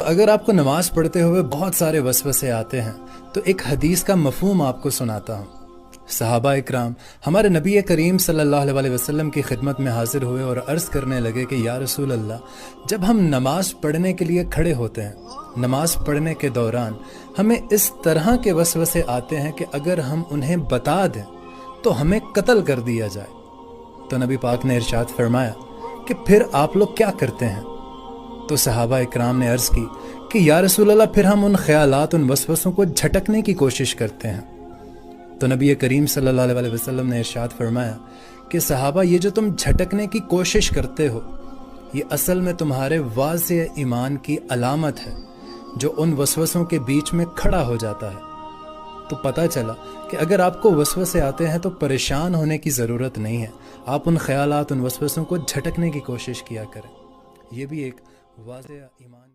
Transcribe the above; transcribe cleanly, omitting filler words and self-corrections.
अगर आपको नमाज पढ़ते हुए बहुत सारे वसवसे आते हैं तो एक हदीस का मफहूम आपको सुनाता हूँ। सहाबा इकराम हमारे नबी करीम सल्लल्लाहु अलैहि वसल्लम की खिदमत में हाजिर हुए और अर्ज़ करने लगे कि या रसूल अल्लाह, जब हम नमाज पढ़ने के लिए खड़े होते हैं, नमाज पढ़ने के दौरान हमें इस तरह के वसवसे आते हैं कि अगर हम उन्हें बता दें तो हमें कत्ल कर दिया जाए। तो नबी पाक ने इरशाद फरमाया कि फिर आप लोग क्या करते हैं? तो सहाबा इकराम ने अर्ज़ की कि या रसूल अल्लाह, फिर हम उन ख्यालात, उन वसवसों को झटकने की कोशिश करते हैं। तो नबी करीम सल्लल्लाहु अलैहि वसल्लम ने इरशाद फरमाया कि सहाबा, ये जो तुम झटकने की कोशिश करते हो, ये असल में तुम्हारे वाज़े ईमान की अलामत है जो उन वसवसों के बीच में खड़ा हो जाता है। तो पता चला कि अगर आपको वसवसे आते हैं तो परेशान होने की ज़रूरत नहीं है। आप उन ख्यालात, उन वसवसों को झटकने की कोशिश किया करें। ये भी एक वाज़े ईमान